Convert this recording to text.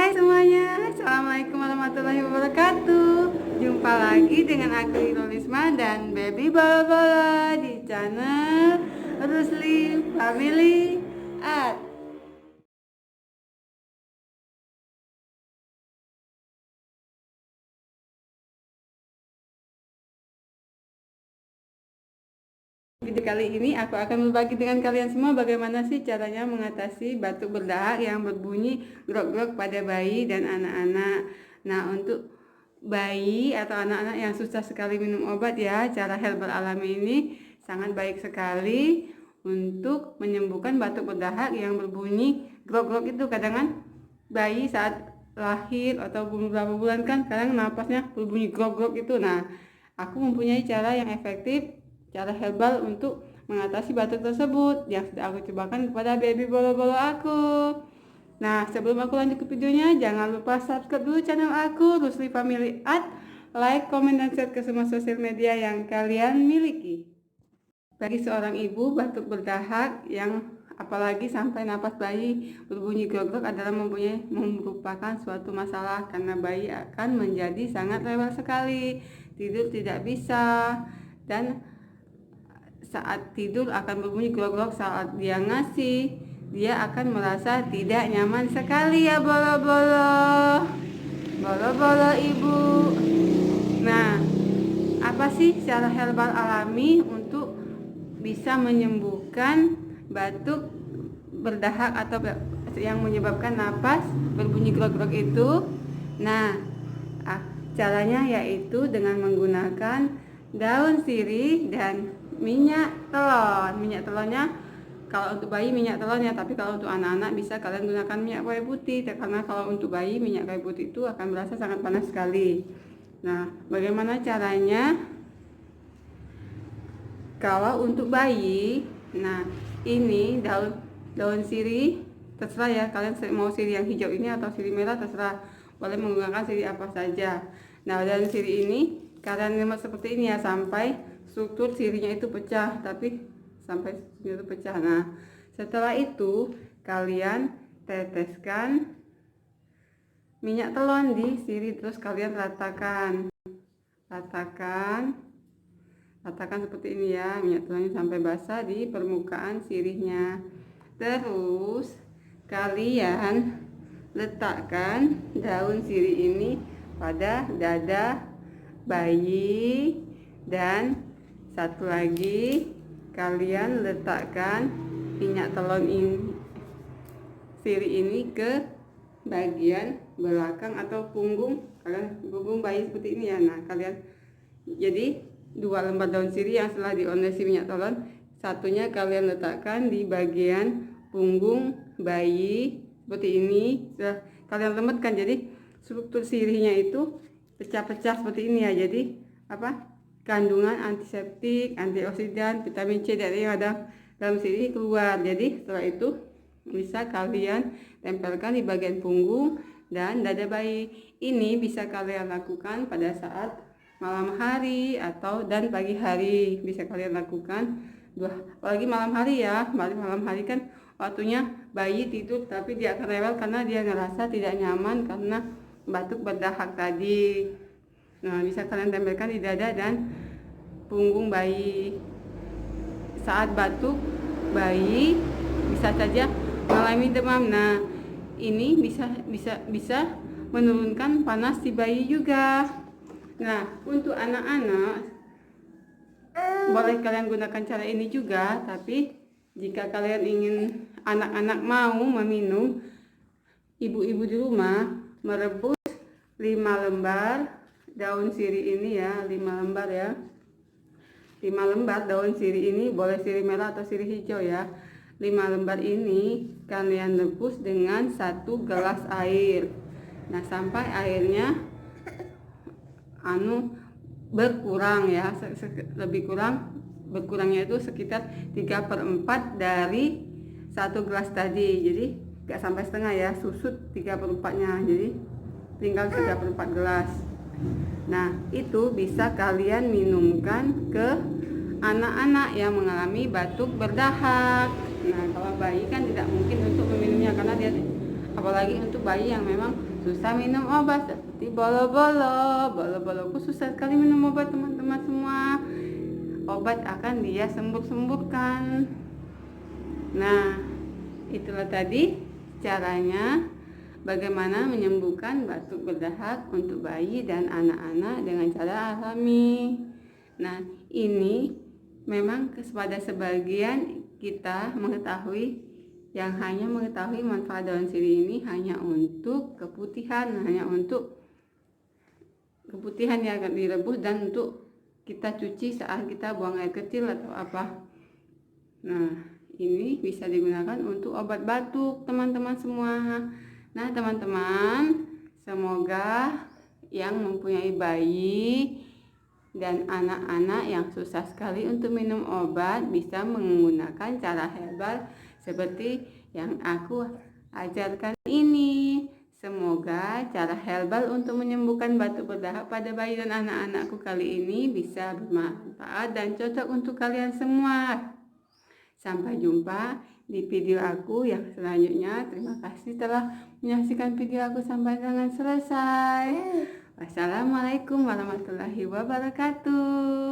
Hai semuanya, Assalamualaikum warahmatullahi wabarakatuh. Jumpa lagi dengan aku Irolisma dan Baby Bola-Bola di channel Rusli Family Art. Video kali ini aku akan berbagi dengan kalian semua bagaimana sih caranya mengatasi batuk berdahak yang berbunyi grok-grok pada bayi dan anak-anak. Nah, untuk bayi atau anak-anak yang susah sekali minum obat ya, cara herbal alami ini sangat baik sekali untuk menyembuhkan batuk berdahak yang berbunyi grok-grok itu. Kadang kan bayi saat lahir atau beberapa bulan kan kadang napasnya berbunyi grok-grok itu. Nah, aku mempunyai cara yang efektif, cara herbal untuk mengatasi batuk tersebut yang sudah aku cobakan kepada baby bolo-bolo aku. Nah, sebelum aku lanjut ke videonya, jangan lupa subscribe dulu channel aku, Rusli Family Art, like, comment, dan share ke semua sosial media yang kalian miliki. Bagi seorang ibu, batuk berdahak yang apalagi sampai napas bayi berbunyi grog-grog adalah merupakan suatu masalah karena bayi akan menjadi sangat rewel sekali, tidur tidak bisa, dan saat tidur akan berbunyi grog-grog. Saat dia ngasih, dia akan merasa tidak nyaman sekali ya bolo-bolo ibu. Nah, apa sih cara herbal alami untuk bisa menyembuhkan batuk berdahak atau yang menyebabkan napas berbunyi grog-grog itu? Nah, caranya yaitu dengan menggunakan daun sirih dan minyak telon. Minyak telonnya kalau untuk bayi minyak telonnya, tapi kalau untuk anak-anak bisa kalian gunakan minyak kayu putih, karena kalau untuk bayi minyak kayu putih itu akan berasa sangat panas sekali. Nah, bagaimana caranya? Kalau untuk bayi, nah ini daun sirih, terserah ya kalian mau sirih yang hijau ini atau sirih merah, terserah, boleh menggunakan sirih apa saja. Nah, daun sirih ini kalian remet seperti ini ya sampai struktur sirihnya itu pecah, tapi sampai itu pecah. Nah, setelah itu kalian teteskan minyak telon di sirih, terus kalian ratakan seperti ini ya, minyak telurnya sampai basah di permukaan sirihnya. Terus kalian letakkan daun sirih ini pada dada bayi, dan satu lagi kalian letakkan minyak telon sirih ini ke bagian belakang atau punggung bayi seperti ini ya. Nah, kalian jadi 2 lembar daun sirih yang setelah diolesi minyak telon, satunya kalian letakkan di bagian punggung bayi seperti ini. Setelah kalian remetkan, jadi struktur sirihnya itu pecah-pecah seperti ini ya. Jadi kandungan antiseptik, antioksidan, vitamin C dari yang ada dalam sirih keluar. Jadi setelah itu bisa kalian tempelkan di bagian punggung dan dada bayi. Ini bisa kalian lakukan pada saat malam hari dan pagi hari, bisa kalian lakukan apalagi malam hari ya. Malam hari kan waktunya bayi tidur, tapi dia akan rewel karena dia ngerasa tidak nyaman karena batuk berdahak tadi. Nah, bisa kalian tempelkan di dada dan punggung bayi. Saat batuk, bayi bisa saja mengalami demam. Nah, ini bisa menurunkan panas si bayi juga. Nah, untuk anak-anak boleh kalian gunakan cara ini juga, tapi jika kalian ingin anak-anak mau meminum, ibu-ibu di rumah merebus 5 lembar daun sirih ini ya, 5 lembar ya. 5 lembar daun sirih ini, boleh sirih merah atau sirih hijau ya. 5 lembar ini kalian rebus dengan 1 gelas air. Nah, sampai airnya berkurang ya, berkurangnya itu sekitar 3/4 dari 1 gelas tadi. Jadi gak sampai setengah ya, susut 3/4-nya, jadi tinggal 3/4 gelas. Nah, itu bisa kalian minumkan ke anak-anak yang mengalami batuk berdahak. Nah, kalau bayi kan tidak mungkin untuk meminumnya karena dia apalagi untuk bayi yang memang susah minum obat seperti bolo-bolo. Bolo-boloku susah sekali minum obat teman-teman semua. Obat akan dia sembuh-sembuhkan. Nah, itulah tadi caranya bagaimana menyembuhkan batuk berdahak untuk bayi dan anak-anak dengan cara alami. Nah, ini memang kepada sebagian kita mengetahui yang hanya mengetahui manfaat daun sirih ini hanya untuk keputihan, yang akan direbus dan untuk kita cuci saat kita buang air kecil atau apa. Nah, ini bisa digunakan untuk obat batuk teman-teman semua. Nah teman-teman, semoga yang mempunyai bayi dan anak-anak yang susah sekali untuk minum obat bisa menggunakan cara herbal seperti yang aku ajarkan ini. Semoga cara herbal untuk menyembuhkan batuk berdahak pada bayi dan anak-anakku kali ini bisa bermanfaat dan cocok untuk kalian semua. Sampai jumpa di video aku yang selanjutnya. Terima kasih telah menyaksikan video aku sampai dengan selesai. Wassalamualaikum warahmatullahi wabarakatuh.